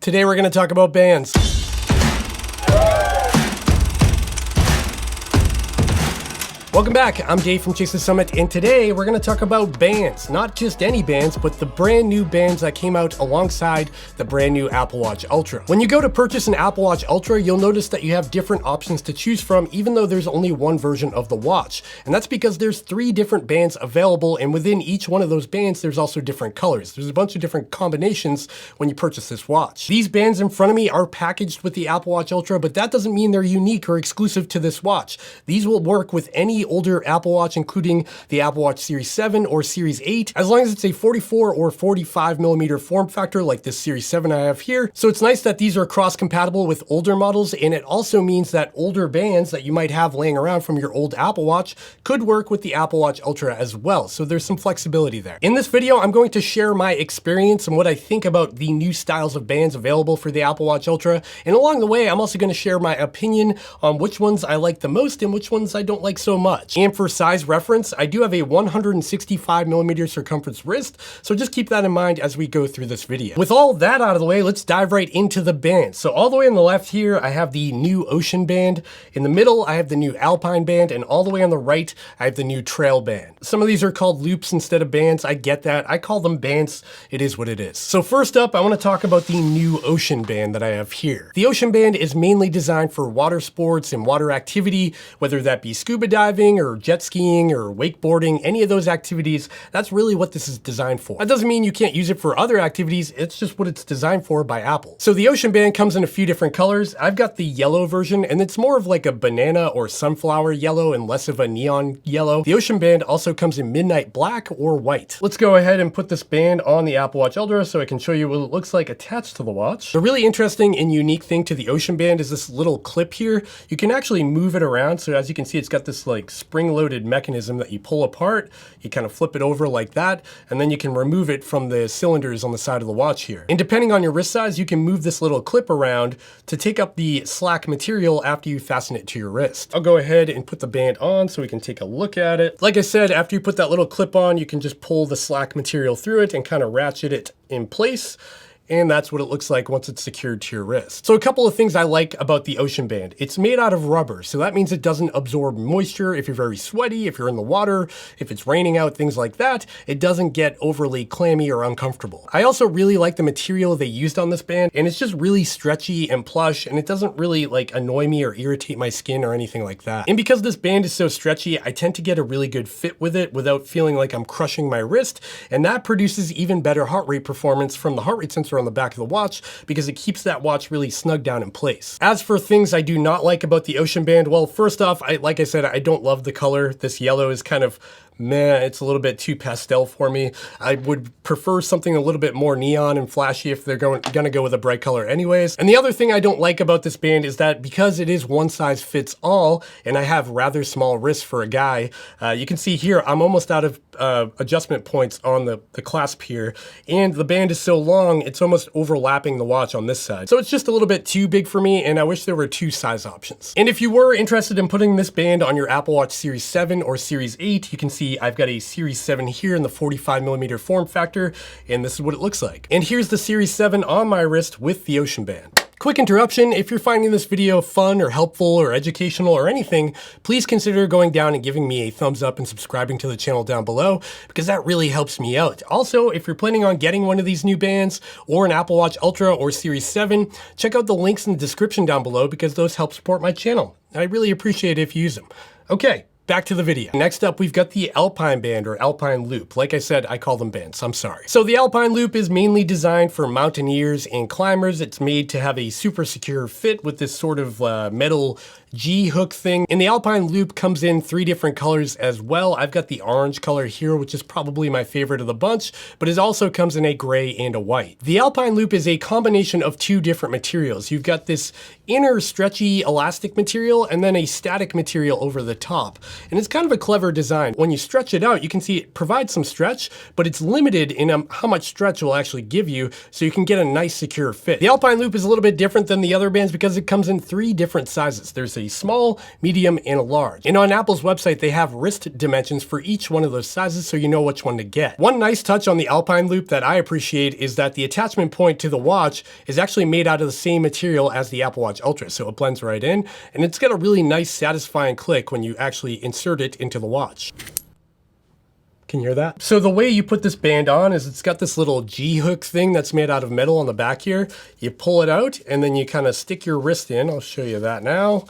Today we're going to talk about bands. Welcome back, I'm Dave from Chase the Summit, and today we're going to talk about bands. Not just any bands, but the brand new bands that came out alongside the brand new Apple Watch Ultra. When you go to purchase an Apple Watch Ultra, you'll notice that you have different options to choose from, even though there's only one version of the watch. And that's because there's 3 different bands available, and within each one of those bands, there's also different colors. There's a bunch of different combinations when you purchase this watch. These bands in front of me are packaged with the Apple Watch Ultra, but that doesn't mean they're unique or exclusive to this watch. These will work with any older Apple Watch, including the Apple Watch Series 7 or Series 8, as long as it's a 44 or 45 millimeter form factor like this Series 7 I have here. So it's nice that these are cross-compatible with older models, and it also means that older bands that you might have laying around from your old Apple Watch could work with the Apple Watch Ultra as well. So there's some flexibility there. In this video, I'm going to share my experience and what I think about the new styles of bands available for the Apple Watch Ultra. And along the way, I'm also going to share my opinion on which ones I like the most and which ones I don't like so much. And for size reference, I do have a 165 millimeter circumference wrist, so just keep that in mind as we go through this video. With all that out of the way, let's dive right into the bands. So all the way on the left here, I have the new Ocean band. In the middle, I have the new Alpine band, and all the way on the right, I have the new Trail band. Some of these are called loops instead of bands. I get that. I call them bands. It is what it is. So first up, I want to talk about the new Ocean band that I have here. The Ocean band is mainly designed for water sports and water activity, whether that be scuba diving or jet skiing or wakeboarding, any of those activities. That's really what this is designed for. That doesn't mean you can't use it for other activities. It's just what it's designed for by Apple. So the Ocean band comes in a few different colors. I've got the yellow version, and it's more of like a banana or sunflower yellow and less of a neon yellow. The Ocean band also comes in midnight black or white. Let's go ahead and put this band on the Apple Watch Ultra so I can show you what it looks like attached to the watch. The really interesting and unique thing to the Ocean band is this little clip here. You can actually move it around. So as you can see, it's got this like spring-loaded mechanism that you pull apart. You kind of flip it over like that, and then you can remove it from the cylinders on the side of the watch here. And depending on your wrist size, you can move this little clip around to take up the slack material after you fasten it to your wrist. I'll go ahead and put the band on so we can take a look at it. Like I said, after you put that little clip on, you can just pull the slack material through it and kind of ratchet it in place. And that's what it looks like once it's secured to your wrist. So a couple of things I like about the Ocean band. It's made out of rubber, so that means it doesn't absorb moisture. If you're very sweaty, if you're in the water, if it's raining out, things like that, it doesn't get overly clammy or uncomfortable. I also really like the material they used on this band, and it's just really stretchy and plush, and it doesn't really like annoy me or irritate my skin or anything like that. And because this band is so stretchy, I tend to get a really good fit with it without feeling like I'm crushing my wrist, and that produces even better heart rate performance from the heart rate sensor on the back of the watch because it keeps that watch really snug down in place. As for things I do not like about the Ocean band, well, first off, like I said, I don't love the color. This yellow is kind of meh, it's a little bit too pastel for me. I would prefer something a little bit more neon and flashy if they're gonna go with a bright color anyways. And the other thing I don't like about this band is that because it is one size fits all, and I have rather small wrists for a guy, you can see here, I'm almost out of adjustment points on the clasp here, and the band is so long, it's almost overlapping the watch on this side. So it's just a little bit too big for me, and I wish there were 2 size options. And if you were interested in putting this band on your Apple Watch Series 7 or Series 8, you can see I've got a Series 7 here in the 45 millimeter form factor, and this is what it looks like. And here's the Series 7 on my wrist with the Ocean band. Quick interruption, if you're finding this video fun or helpful or educational or anything, please consider going down and giving me a thumbs up and subscribing to the channel down below, because that really helps me out. Also, if you're planning on getting one of these new bands or an Apple Watch Ultra or Series 7, check out the links in the description down below because those help support my channel. I really appreciate it if you use them. Okay. Back to the video. Next up, we've got the Alpine band or Alpine loop. Like I said, I call them bands, I'm sorry. So the Alpine loop is mainly designed for mountaineers and climbers. It's made to have a super secure fit with this sort of metal G-hook thing. And the Alpine loop comes in 3 different colors as well. I've got the orange color here, which is probably my favorite of the bunch, but it also comes in a gray and a white. The Alpine loop is a combination of 2 different materials. You've got this inner stretchy elastic material and then a static material over the top. And it's kind of a clever design. When you stretch it out, you can see it provides some stretch, but it's limited in how much stretch it will actually give you, so you can get a nice secure fit. The Alpine loop is a little bit different than the other bands because it comes in 3 different sizes. There's a small, medium, and a large. And on Apple's website, they have wrist dimensions for each one of those sizes so you know which one to get. One nice touch on the Alpine loop that I appreciate is that the attachment point to the watch is actually made out of the same material as the Apple Watch Ultra, so it blends right in, and it's got a really nice satisfying click when you actually insert it into the watch. Can you hear that? So the way you put this band on is it's got this little G-hook thing that's made out of metal on the back here. You pull it out and then you kind of stick your wrist in. I'll show you that now.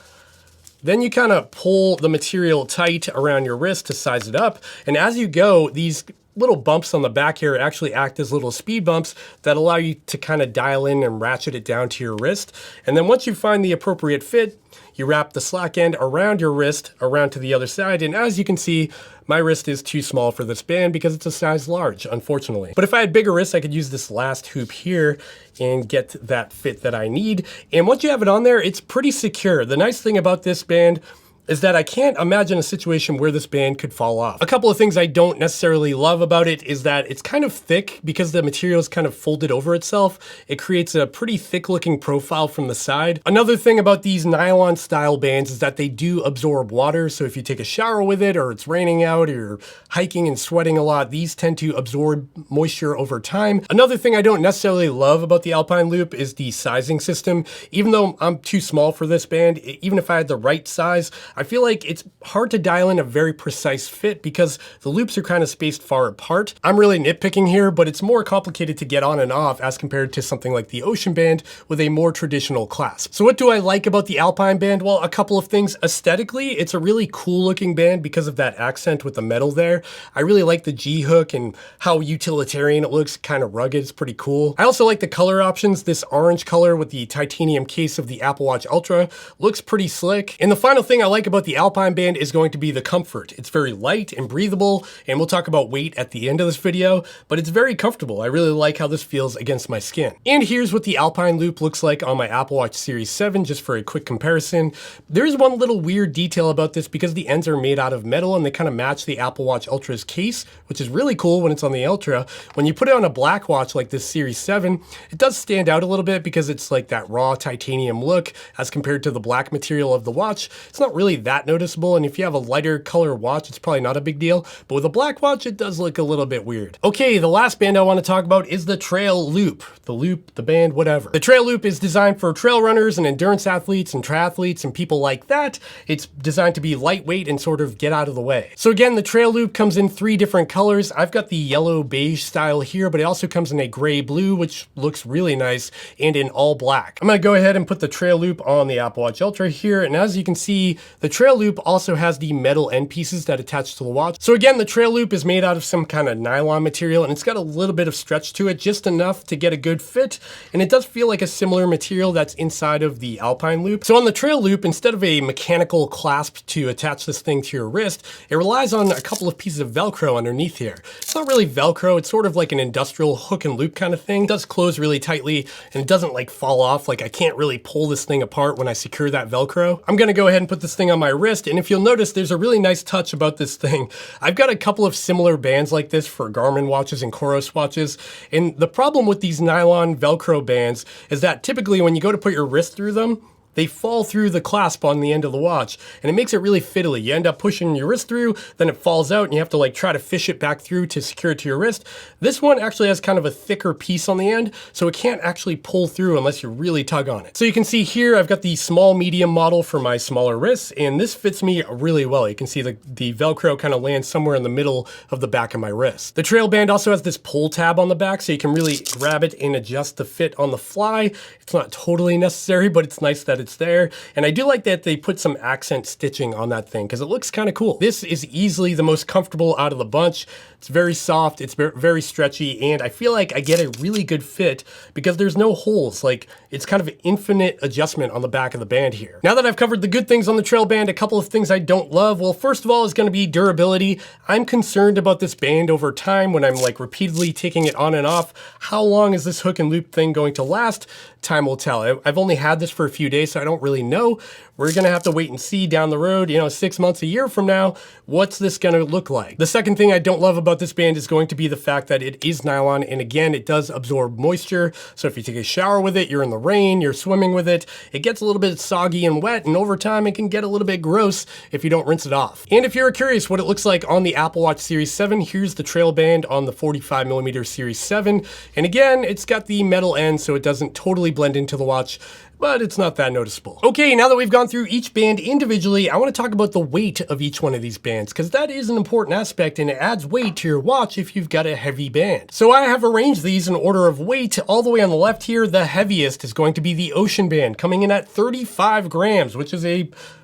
Then you kind of pull the material tight around your wrist to size it up. And as you go, these little bumps on the back here actually act as little speed bumps that allow you to kind of dial in and ratchet it down to your wrist. And then once you find the appropriate fit, you wrap the slack end around your wrist, around to the other side. And as you can see, my wrist is too small for this band because it's a size large, unfortunately. But if I had bigger wrists, I could use this last hoop here and get that fit that I need. And once you have it on there, it's pretty secure. The nice thing about this band is that I can't imagine a situation where this band could fall off. A couple of things I don't necessarily love about it is that it's kind of thick because the material is kind of folded over itself. It creates a pretty thick looking profile from the side. Another thing about these nylon style bands is that they do absorb water. So if you take a shower with it or it's raining out or you're hiking and sweating a lot, these tend to absorb moisture over time. Another thing I don't necessarily love about the Alpine Loop is the sizing system. Even though I'm too small for this band, even if I had the right size, I feel like it's hard to dial in a very precise fit because the loops are kind of spaced far apart. I'm really nitpicking here, but it's more complicated to get on and off as compared to something like the Ocean Band with a more traditional clasp. So what do I like about the Alpine band? Well, a couple of things. Aesthetically, it's a really cool looking band because of that accent with the metal there. I really like the G-hook and how utilitarian it looks, kind of rugged. It's pretty cool. I also like the color options. This orange color with the titanium case of the Apple Watch Ultra looks pretty slick. And the final thing I like about the Alpine band is going to be the comfort. It's very light and breathable, and we'll talk about weight at the end of this video, but it's very comfortable. I really like how this feels against my skin. And here's what the Alpine Loop looks like on my Apple Watch Series 7, just for a quick comparison. There is one little weird detail about this because the ends are made out of metal and they kind of match the Apple Watch Ultra's case, which is really cool when it's on the Ultra. When you put it on a black watch like this Series 7, it does stand out a little bit because it's like that raw titanium look as compared to the black material of the watch. It's not really that noticeable, and if you have a lighter color watch, it's probably not a big deal, but with a black watch, it does look a little bit weird. Okay, the last band I want to talk about is the Trail Loop. The loop, the band, whatever. The Trail Loop is designed for trail runners and endurance athletes and triathletes and people like that. It's designed to be lightweight and sort of get out of the way. So again, the Trail Loop comes in 3 different colors. I've got the yellow beige style here, but it also comes in a gray blue, which looks really nice, and in all black. I'm gonna go ahead and put the Trail Loop on the Apple Watch Ultra here, and as you can see, the Trail Loop also has the metal end pieces that attach to the watch. So again, the Trail Loop is made out of some kind of nylon material, and it's got a little bit of stretch to it, just enough to get a good fit, and it does feel like a similar material that's inside of the Alpine Loop. So on the Trail Loop, instead of a mechanical clasp to attach this thing to your wrist, it relies on a couple of pieces of Velcro underneath here. It's not really Velcro, it's sort of like an industrial hook and loop kind of thing. It does close really tightly, and it doesn't like fall off. Like I can't really pull this thing apart when I secure that Velcro. I'm gonna go ahead and put this thing on my wrist, and if you'll notice, there's a really nice touch about this thing. I've got a couple of similar bands like this for Garmin watches and Coros watches, and the problem with these nylon Velcro bands is that typically when you go to put your wrist through them, they fall through the clasp on the end of the watch, and it makes it really fiddly. You end up pushing your wrist through, then it falls out, and you have to like try to fish it back through to secure it to your wrist. This one actually has kind of a thicker piece on the end, so it can't actually pull through unless you really tug on it. So you can see here, I've got the small medium model for my smaller wrists, and this fits me really well. You can see the Velcro kind of lands somewhere in the middle of the back of my wrist. The Trail Band also has this pull tab on the back, so you can really grab it and adjust the fit on the fly. It's not totally necessary, but it's nice that it's there. And I do like that they put some accent stitching on that thing because it looks kind of cool. This is easily the most comfortable out of the bunch. It's very soft, it's very stretchy, and I feel like I get a really good fit because there's no holes. Like, it's kind of infinite adjustment on the back of the band here. Now that I've covered the good things on the Trail Band, a couple of things I don't love. Well, first of all is going to be durability. I'm concerned about this band over time when I'm like repeatedly taking it on and off. How long is this hook and loop thing going to last? Time will tell. I've only had this for a few days, so I don't really know. we're gonna have to wait and see down the road, 6 months, a year from now, what's this gonna look like? The second thing I don't love about this band is going to be the fact that it is nylon, and again, it does absorb moisture. So if you take a shower with it, you're in the rain, you're swimming with it, it gets a little bit soggy and wet, and over time it can get a little bit gross if you don't rinse it off. And if you're curious what it looks like on the Apple Watch Series 7, here's the trail band on the 45mm Series 7. And again, it's got the metal end, so it doesn't totally blend into the watch, but it's not that noticeable. Okay, now that we've gone through each band individually, I want to talk about the weight of each one of these bands, because that is an important aspect and it adds weight to your watch if you've got a heavy band. So I have arranged these in order of weight. All the way on the left here, the heaviest is going to be the Ocean band, coming in at 35 grams, which is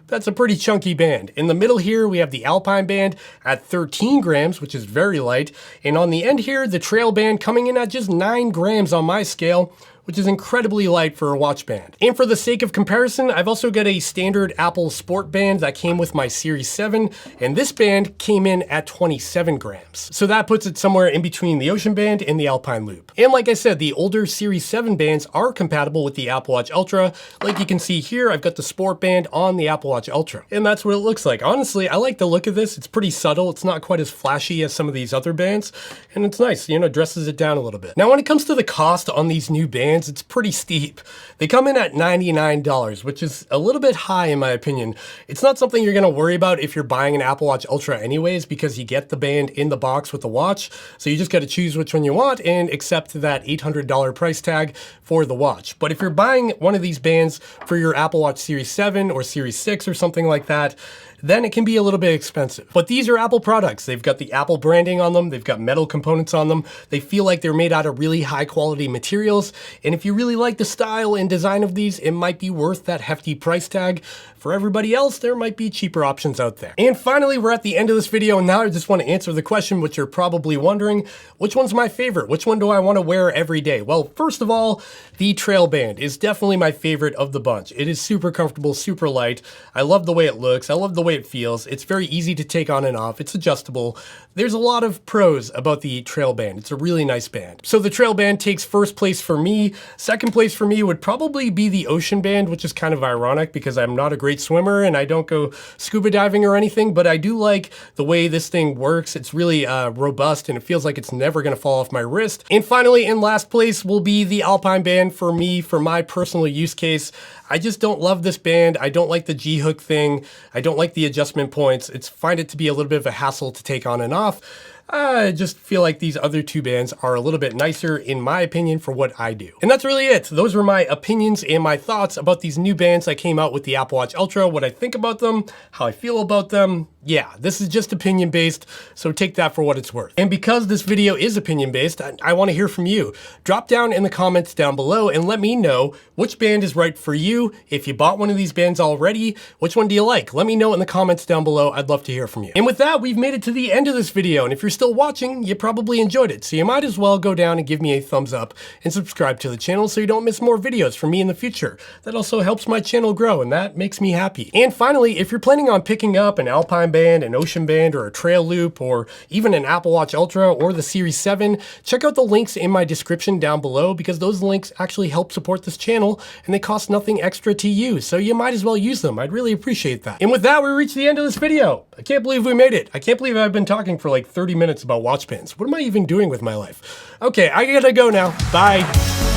that's a pretty chunky band. In the middle here, we have the Alpine band at 13 grams, which is very light. And on the end here, the Trail band coming in at just 9 grams on my scale, which is incredibly light for a watch band. And for the sake of comparison, I've also got a standard Apple Sport band that came with my Series 7, and this band came in at 27 grams. So that puts it somewhere in between the Ocean band and the Alpine Loop. And like I said, the older Series 7 bands are compatible with the Apple Watch Ultra. Like you can see here, I've got the Sport band on the Apple Watch Ultra. And that's what it looks like. Honestly, I like the look of this. It's pretty subtle. It's not quite as flashy as some of these other bands, and it's nice, dresses it down a little bit. Now, when it comes to the cost on these new bands, it's pretty steep. They come in at $99, which is a little bit high in my opinion. It's not something you're gonna worry about if you're buying an Apple Watch Ultra anyways, because you get the band in the box with the watch. So you just gotta choose which one you want and accept that $800 price tag for the watch. But if you're buying one of these bands for your Apple Watch Series 7 or Series 6 or something like that, then it can be a little bit expensive. But these are Apple products. They've got the Apple branding on them. They've got metal components on them. They feel like they're made out of really high quality materials. And if you really like the style and design of these, it might be worth that hefty price tag. For everybody else, there might be cheaper options out there. And finally, we're at the end of this video, and now I just want to answer the question, which you're probably wondering, which one's my favorite? Which one do I want to wear every day? Well, first of all, the Trail band is definitely my favorite of the bunch. It is super comfortable, super light. I love the way it looks. I love the way it feels. It's very easy to take on and off. It's adjustable. There's a lot of pros about the Trail band. It's a really nice band. So the Trail band takes first place for me. Second place for me would probably be the Ocean band, which is kind of ironic because I'm not a great swimmer and I don't go scuba diving or anything, but I do like the way this thing works. It's really robust and it feels like it's never gonna fall off my wrist. And finally, in last place will be the Alpine band for me, for my personal use case. I just don't love this band. I don't like the G-hook thing. I don't like the adjustment points. Find it to be a little bit of a hassle to take on and off. I just feel like these other two bands are a little bit nicer, in my opinion, for what I do. And that's really it. Those were my opinions and my thoughts about these new bands that came out with the Apple Watch Ultra, what I think about them, how I feel about them. Yeah, this is just opinion-based, so take that for what it's worth. And because this video is opinion-based, I want to hear from you. Drop down in the comments down below and let me know which band is right for you. If you bought one of these bands already, which one do you like? Let me know in the comments down below. I'd love to hear from you. And with that, we've made it to the end of this video, and if you're still watching, you probably enjoyed it, so you might as well go down and give me a thumbs up and subscribe to the channel so you don't miss more videos from me in the future. That also helps my channel grow, and that makes me happy. And finally, if you're planning on picking up an Alpine band, an Ocean band, or a Trail Loop, or even an Apple Watch Ultra or the Series 7, check out the links in my description down below, because those links actually help support this channel and they cost nothing extra to use, so you might as well use them. I'd really appreciate that. And with that, we reached the end of this video. I can't believe we made it. I can't believe I've been talking for like 30 minutes about watch bands. What am I even doing with my life? Okay, I gotta go now. Bye.